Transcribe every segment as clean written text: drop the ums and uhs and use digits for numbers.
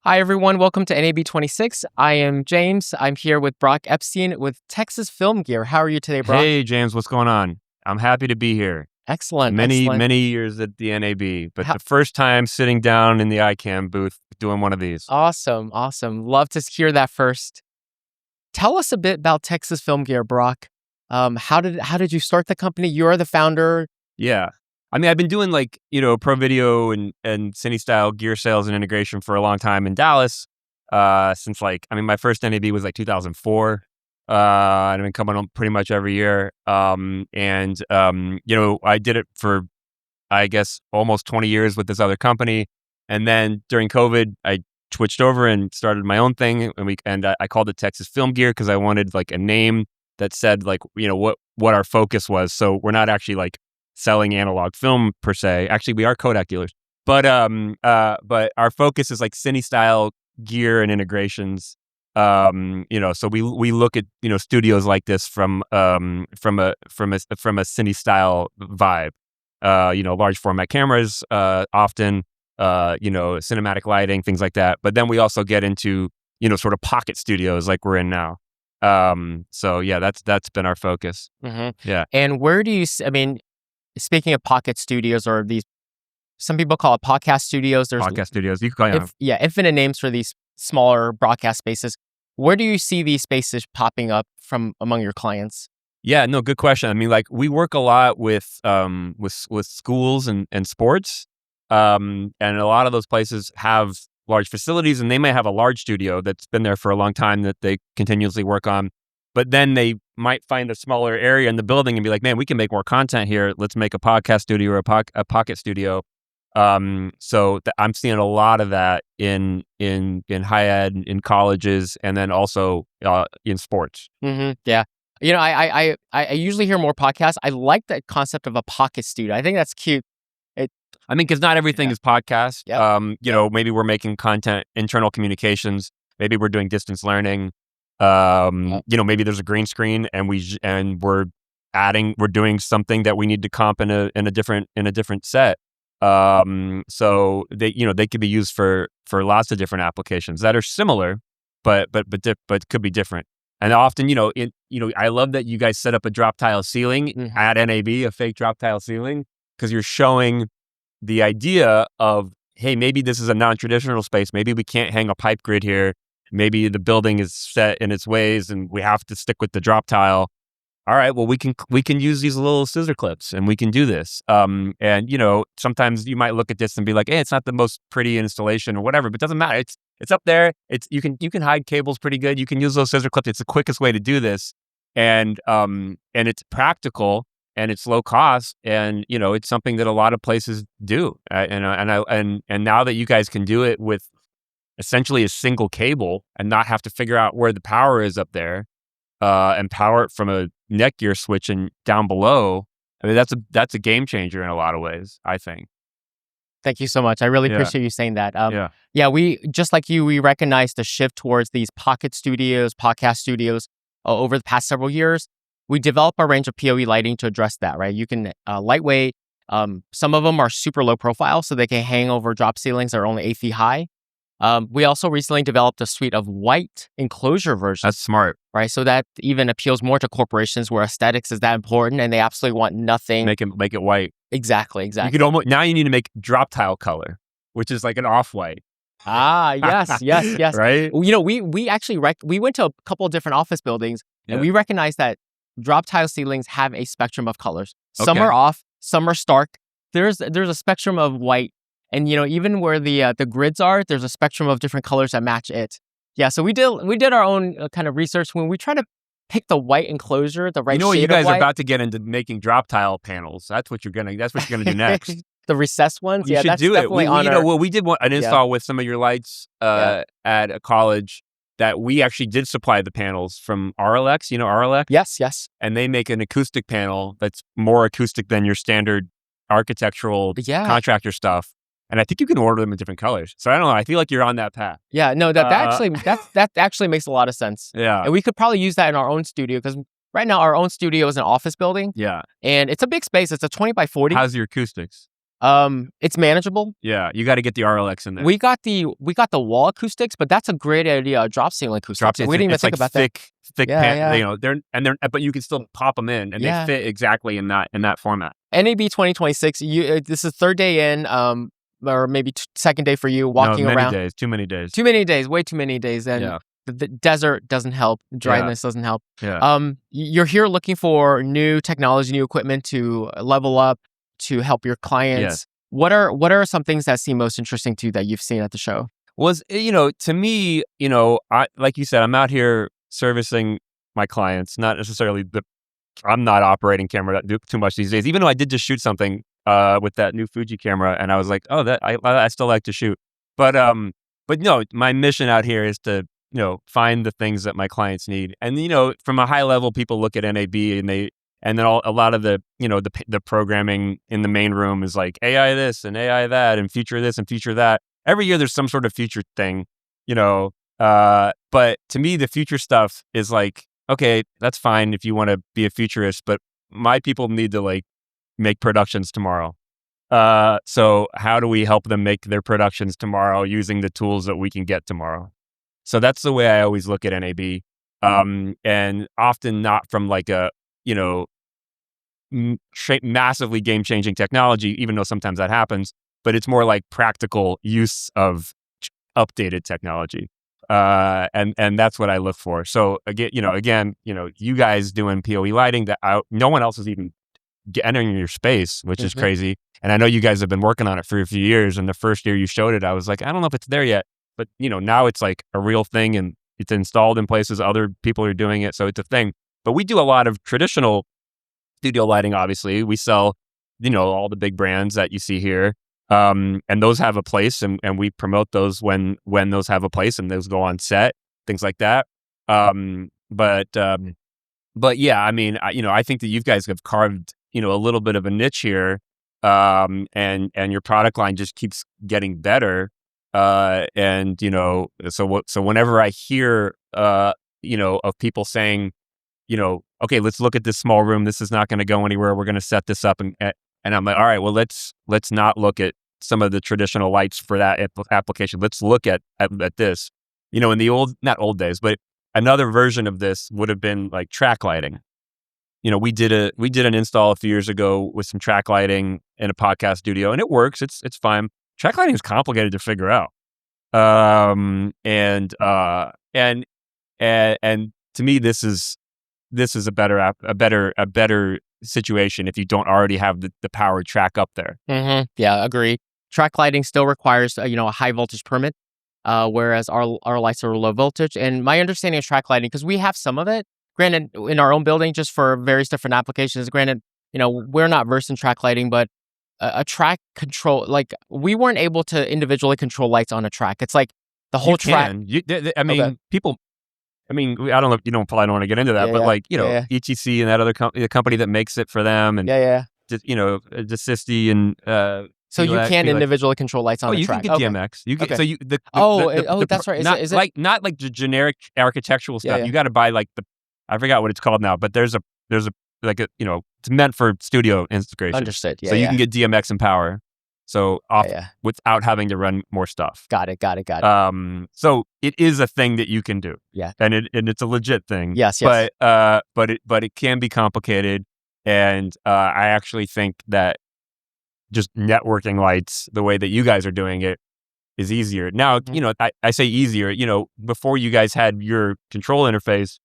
Hi, everyone. Welcome to NAB 26. I am James. I'm here with Barak Epstein with Texas Film Gear. How are you today, Barak? Hey, James, what's going on? I'm happy to be here. Excellent. Many years at the NAB, but the first time sitting down in the Ikan booth doing one of these. Awesome. Love to hear that first. Tell us a bit about Texas Film Gear, Barak. How did you start the company? You're the founder. Yeah. I mean, I've been doing pro video and cine-style gear sales and integration for a long time in Dallas since my first NAB was 2004. And I've been coming on pretty much every year. I did it for, I guess, almost 20 years with this other company. And then during COVID, I switched over and started my own thing. And I called it Texas Film Gear because I wanted a name that said what our focus was. So we're not actually selling analog film per se. Actually, we are Kodak dealers, but our focus is cine-style gear and integrations. So we look at studios like this from a cine-style vibe. Large format cameras, often cinematic lighting, things like that. But then we also get into sort of pocket studios like we're in now. So yeah, that's been our focus. Mm-hmm. Yeah. And where do you? Speaking of pocket studios, or these, some people call it podcast studios. There's podcast studios. You can call them. Infinite names for these smaller broadcast spaces. Where do you see these spaces popping up from among your clients? Yeah, no, good question. I mean, we work a lot with schools and sports, and a lot of those places have large facilities, and they may have a large studio that's been there for a long time that they continuously work on. But then they might find a smaller area in the building and be like, man, we can make more content here. Let's make a podcast studio or a pocket studio. I'm seeing a lot of that in high ed, in colleges, and then also in sports. Mm-hmm. Yeah. I usually hear more podcasts. I like that concept of a pocket studio. I think that's cute. Because not everything is podcast. Yep. Maybe we're making content, internal communications. Maybe we're doing distance learning. Maybe there's a green screen and we're doing something that we need to comp in a different set. So they could be used for lots of different applications that are similar, but could be different. And often, I love that you guys set up a drop tile ceiling at NAB, a fake drop tile ceiling, because you're showing the idea of, hey, maybe this is a non-traditional space. Maybe we can't hang a pipe grid here. Maybe the building is set in its ways and we have to stick with the drop tile. All right, well, we can use these little scissor clips and we can do this. Sometimes you might look at this and be like, hey, it's not the most pretty installation or whatever, but it doesn't matter. It's up there. You can hide cables pretty good. You can use those scissor clips. It's the quickest way to do this. And it's practical and it's low cost. And, it's something that a lot of places do. And now that you guys can do it with essentially a single cable and not have to figure out where the power is up there, and power it from a netgear switch and down below. I mean, that's a game changer in a lot of ways, I think. Thank you so much. I really appreciate you saying that. We, just like you, we recognize the shift towards these pocket studios, podcast studios over the past several years. We develop a range of PoE lighting to address that, right? You can lightweight. Some of them are super low profile, so they can hang over drop ceilings that are only 8 feet high. We also recently developed a suite of white enclosure versions. That's smart. Right? So that even appeals more to corporations where aesthetics is that important and they absolutely want nothing. Make it white. Exactly. You could now you need to make drop tile color, which is like an off-white. Yes. Right? We actually we went to a couple of different office buildings and we recognized that drop tile ceilings have a spectrum of colors. Some are off, some are stark. There's a spectrum of white. And even where the grids are, there's a spectrum of different colors that match it. Yeah, so we did our own kind of research when we try to pick the white enclosure, the right shade of white. You guys are about to get into making drop tile panels. That's what you're gonna do next. The recessed ones. You should do it. We did an install with some of your lights at a college that we actually did supply the panels from RLX. You know RLX? Yes. And they make an acoustic panel that's more acoustic than your standard architectural contractor stuff. And I think you can order them in different colors. So I don't know. I feel like you're on that path. Yeah, no, that actually makes a lot of sense. Yeah. And we could probably use that in our own studio because right now our own studio is an office building. Yeah. And it's a big space. It's a 20 by 40. How's your acoustics? It's manageable. Yeah, you got to get the RLX in there. We got the wall acoustics, but that's a great idea. Drop ceiling acoustics. We didn't even think about thick, that. Thick, you know, but you can still pop them in, and they fit exactly in that format. NAB 2026. This is third day in, or maybe second day for you walking around. Too many days, way too many days, and the desert doesn't help. Dryness doesn't help. Yeah. You're here looking for new technology, new equipment to level up, to help your clients. Yes. What are some things that seem most interesting to you that you've seen at the show? To me, I, like you said, I'm out here servicing my clients, not necessarily I'm not operating camera too much these days, even though I did just shoot something with that new Fuji camera, and I was like, oh, that I still like to shoot. But no, my mission out here is to, find the things that my clients need. And, from a high level, people look at NAB and then a lot of the, the programming in the main room is like AI this and AI that and future this and future that. Every year there's some sort of future thing, but to me, the future stuff is like, okay, that's fine if you want to be a futurist, but my people need to like make productions tomorrow. So how do we help them make their productions tomorrow using the tools that we can get tomorrow? So that's the way I always look at NAB. And often not from like a, massively game-changing technology, even though sometimes that happens, but it's more like practical use of updated technology. And that's what I look for. So again, you guys doing PoE lighting that no one else is even entering your space, which is crazy. And I know you guys have been working on it for a few years. And the first year you showed it, I was like, I don't know if it's there yet, but now it's like a real thing and it's installed in places. Other people are doing it. So it's a thing, but we do a lot of traditional studio lighting. Obviously we sell, all the big brands that you see here. And those have a place and we promote those when those have a place and those go on set, things like that. But yeah, I mean, I think that you guys have carved, a little bit of a niche here. And your product line just keeps getting better. And so whenever I hear, of people saying, okay, let's look at this small room. This is not going to go anywhere. We're going to set this up. And I'm like, all right, well, let's not look at some of the traditional lights for that application. Let's look at this, in the not old days, but another version of this would have been like track lighting. We did an install a few years ago with some track lighting in a podcast studio, and it works. It's fine. Track lighting is complicated to figure out. And to me, this is a better situation if you don't already have the power track up there. Mm-hmm. Yeah, agree. Track lighting still requires a high voltage permit, whereas our lights are low voltage. And my understanding of track lighting, because we have some of it, granted, in our own building, just for various different applications. Granted, we're not versed in track lighting, but a track control, like we weren't able to individually control lights on a track. It's like the whole track. People. I mean, I don't know. You probably don't want to get into that, but ETC and that other the company that makes it for them, and Desisti and so you can individually control lights on the track. You can get DMX. You get that's right. Is it not like the generic architectural stuff? You got to buy like I forgot what it's called now, but there's a like a it's meant for studio integration. Understood. Yeah. So you can get DMX and power. So without having to run more stuff. Got it. So it is a thing that you can do. Yeah. And it's a legit thing. Yes. But it can be complicated. And I actually think that just networking lights, the way that you guys are doing it, is easier. Now, I say easier, before you guys had your control interface,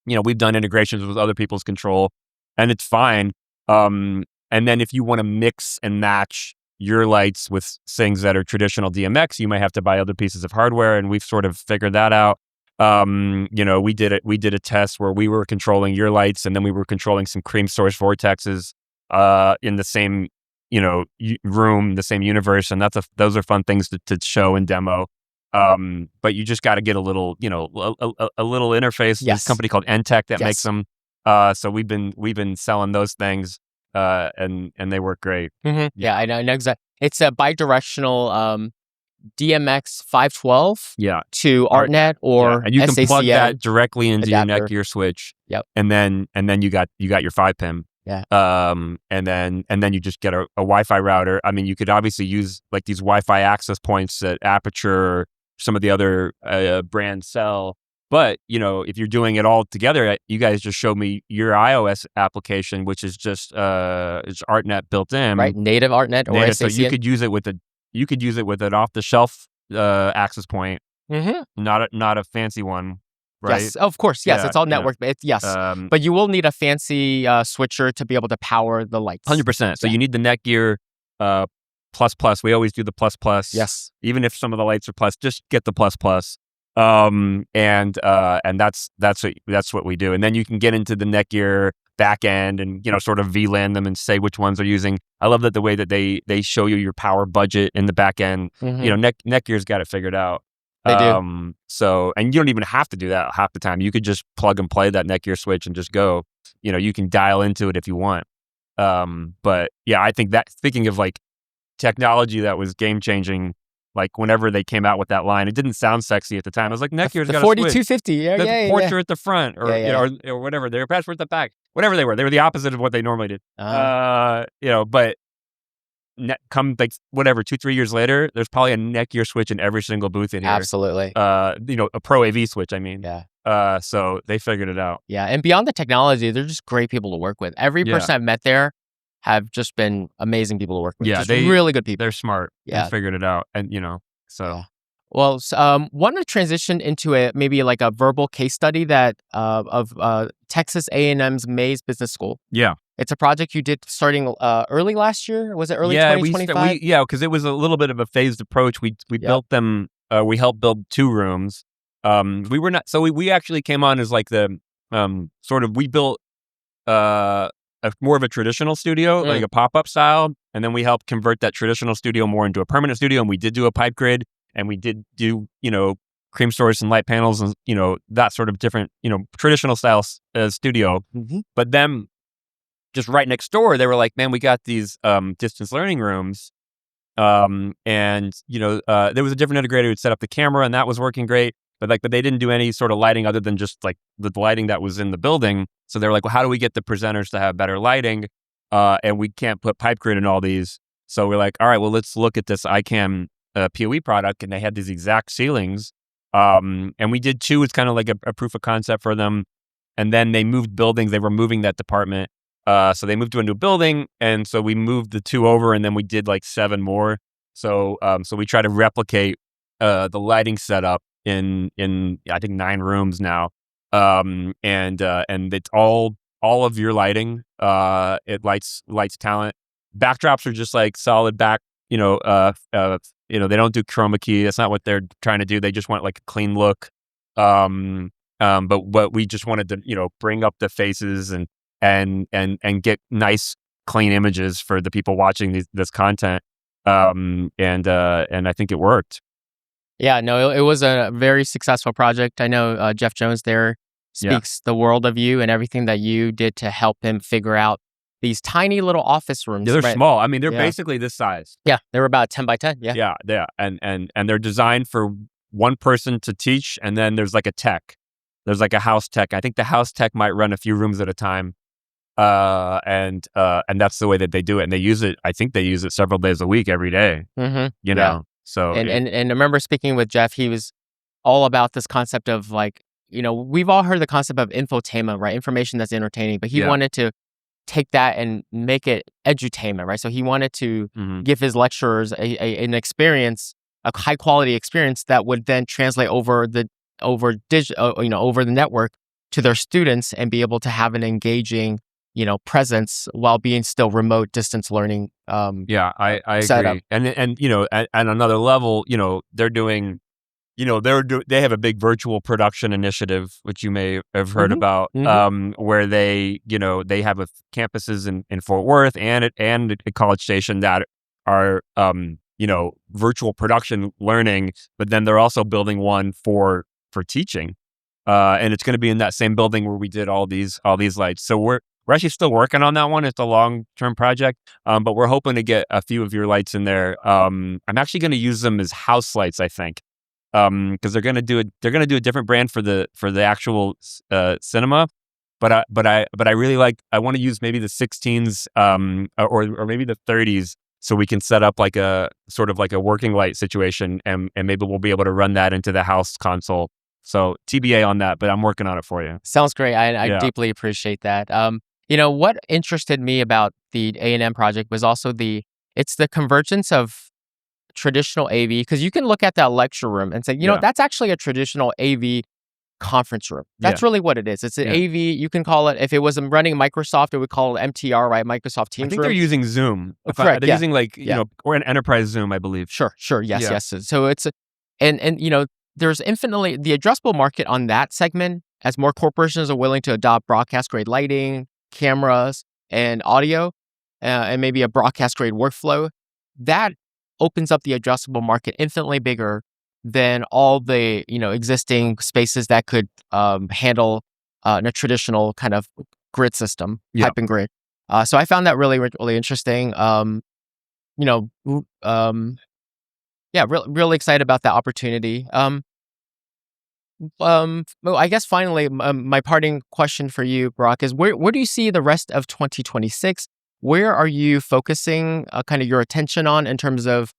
we've done integrations with other people's control and it's fine. And then if you want to mix and match your lights with things that are traditional DMX, you might have to buy other pieces of hardware, and we've sort of figured that out. We did a test where we were controlling your lights, and then we were controlling some cream source vortexes in the same room, the same universe, and those are fun things to show and demo. But you just got to get a little a little interface. Yes. There's a company called Entech that makes them. So we've been selling those things. And they work great. Mm-hmm. Yeah, I know exactly. It's a bidirectional DMX 512 to ArtNet or and you can SACM plug that directly into adapter. your neck, your switch. Yep. And then you got your 5-pin. Yeah. And then you just get a Wi-Fi router. I mean, you could obviously use like these Wi-Fi access points that Aperture or some of the other brands sell. But, if you're doing it all together, you guys just showed me your iOS application, which is just it's ArtNet built in. Right, native ArtNet or SACN. So you could use it with an off-the-shelf access point, not a fancy one. Right? Yes, of course. Yes, it's all network. Yes, but you will need a fancy switcher to be able to power the lights. 100%. So you need the Netgear plus. We always do the plus. Yes. Even if some of the lights are plus, just get the plus. And that's what we do. And then you can get into the Netgear back end and sort of VLAN them and say which ones they're using. I love that the way that they show you your power budget in the back end. Netgear's got it figured out. They do. So, and you don't even have to do that half the time. You could just plug and play that Netgear switch and just go. You can dial into it if you want. But yeah, I think that, speaking of like technology that was game changing, like whenever they came out with that line, it didn't sound sexy at the time. I was like, Netgear's got a 4250, the ports are at the front, or or whatever. Their password at the back, whatever they were. They were the opposite of what they normally did. But come like whatever 2-3 years later, there's probably a Netgear switch in every single booth in here. Absolutely. A Pro AV switch. I mean, yeah. So they figured it out. Yeah, and beyond the technology, they're just great people to work with. Every person I've met there have just been amazing people to work with. Yeah, they're really good people. They're smart. Yeah, figured it out, and so. Yeah. Well, want to transition into maybe like a verbal case study that of Texas A&M's Mays Business School. Yeah. It's a project you did starting early last year. Was it early 2025? Because it was a little bit of a phased approach. We built them. We helped build 2 rooms. We were not. So we actually came on as like the sort of, we built more of a traditional studio, like a pop-up style, and then we helped convert that traditional studio more into a permanent studio. And we did do a pipe grid, and we did do cream source and light panels, and that sort of different traditional style studio. But then, just right next door, they were like, man, we got these distance learning rooms. And there was a different integrator who'd set up the camera, and that was working great. But they didn't do any sort of lighting other than just like the lighting that was in the building. So they were like, well, how do we get the presenters to have better lighting? And we can't put pipe grid in all these. So we're like, all right, well, let's look at this ICAM PoE product. And they had these exact ceilings. And we did 2 as kind of like a proof of concept for them. And then they moved buildings. They were moving that department. So they moved to a new building, and so we moved the 2 over, and then we did like 7 more. So we try to replicate the lighting setup in I think 9 rooms now. And it's all of your lighting. It lights talent. Backdrops are just like solid back. They don't do chroma key. That's not what they're trying to do. They just want like a clean look. But we just wanted to bring up the faces and get nice, clean images for the people watching this content. And I think it worked. Yeah, no, it was a very successful project. I know Jeff Jones there speaks the world of you and everything that you did to help him figure out these tiny little office rooms. Yeah, they're small. I mean, they're basically this size. Yeah, they were about 10 by 10. Yeah. Yeah. And they're designed for one person to teach, and then there's like a tech. There's like a house tech. I think the house tech might run a few rooms at a time. And that's the way that they do it. And they use it, I think they use it several days a week, every day, so. And I remember speaking with Jeff, he was all about this concept of like, we've all heard the concept of infotainment, right? Information that's entertaining, but he wanted to take that and make it edutainment, right? So he wanted to give his lecturers an experience, a high quality experience that would then translate over the network to their students and be able to have an engaging presence while being still remote distance learning. I agree. And at another level, they're doing, they have a big virtual production initiative, which you may have heard about, where they have campuses in Fort Worth and at College Station that are, virtual production learning, but then they're also building one for teaching. And it's going to be in that same building where we did all these lights. So we're actually still working on that one. It's a long-term project, but we're hoping to get a few of your lights in there. I'm actually going to use them as house lights, I think, because they're going to do a different brand for the actual cinema, but I really like. I want to use maybe the 16s, or maybe the 30s, so we can set up like a sort of like a working light situation, and maybe we'll be able to run that into the house console. So TBA on that, but I'm working on it for you. Sounds great. I deeply appreciate that. What interested me about the A&M project was also it's the convergence of traditional AV, because you can look at that lecture room and say, that's actually a traditional AV conference room. That's really what it is. It's an AV. You can call it, if it was running Microsoft, it would call it MTR, right? Microsoft Teams. I think room. They're using Zoom. Correct. They're using or an enterprise Zoom, I believe. Sure. Yes. So it's, there's infinitely the addressable market on that segment as more corporations are willing to adopt broadcast grade lighting, cameras, and audio, and maybe a broadcast grade workflow. That opens up the addressable market infinitely bigger than all the existing spaces that could handle a traditional kind of grid system, pipe and grid. So I found that really, really interesting. Really excited about that opportunity. I guess finally, my parting question for you, Barak, is where do you see the rest of 2026? Where are you focusing kind of your attention on in terms of,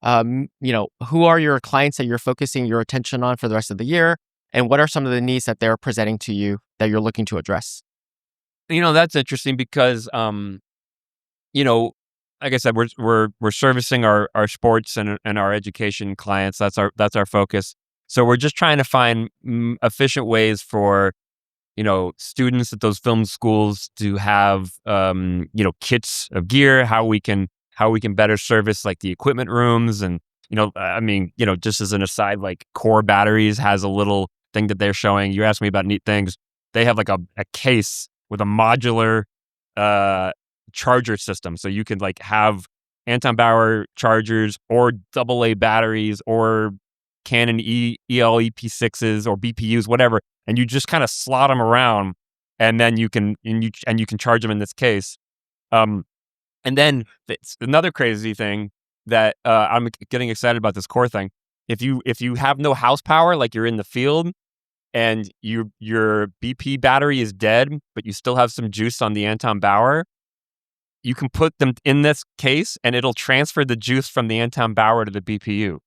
who are your clients that you're focusing your attention on for the rest of the year? And what are some of the needs that they're presenting to you that you're looking to address? That's interesting because, like I said, we're servicing our sports and our education clients. That's our focus. So we're just trying to find efficient ways for students at those film schools to have kits of gear. How we can better service like the equipment rooms, and just as an aside, like Core Batteries has a little thing that they're showing. You asked me about neat things. They have like a case with a modular charger system, so you can like have Anton Bauer chargers or AA batteries or Canon ELEP6s or BPUs, whatever, and you just kind of slot them around, and then you can charge them in this case. And then another crazy thing that I'm getting excited about, this Core thing. If you have no house power, like you're in the field, and your BP battery is dead, but you still have some juice on the Anton Bauer, you can put them in this case, and it'll transfer the juice from the Anton Bauer to the BPU.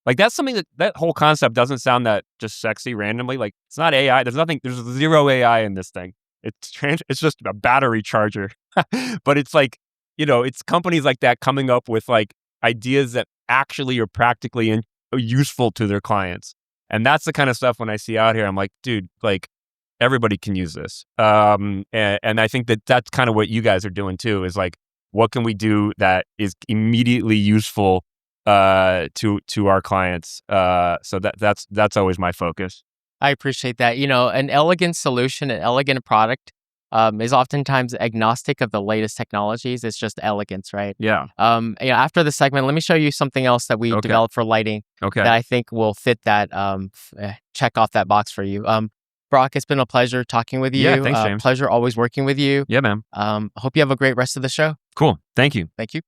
Like that's something that whole concept doesn't sound that just sexy randomly. Like it's not AI. There's zero AI in this thing. It's just a battery charger. But it's like, it's companies like that coming up with like ideas that actually are practically useful to their clients. And that's the kind of stuff when I see out here, I'm like, dude, like everybody can use this. And I think that's kind of what you guys are doing too, is like, what can we do that is immediately useful to our clients. So that's always my focus. I appreciate that. An elegant solution, an elegant product is oftentimes agnostic of the latest technologies. It's just elegance, right? Yeah. After the segment, let me show you something else that we developed for lighting that I think will fit that, check off that box for you. Barak, it's been a pleasure talking with you. Yeah, thanks, James. Pleasure always working with you. Yeah, man. Hope you have a great rest of the show. Cool. Thank you. Thank you.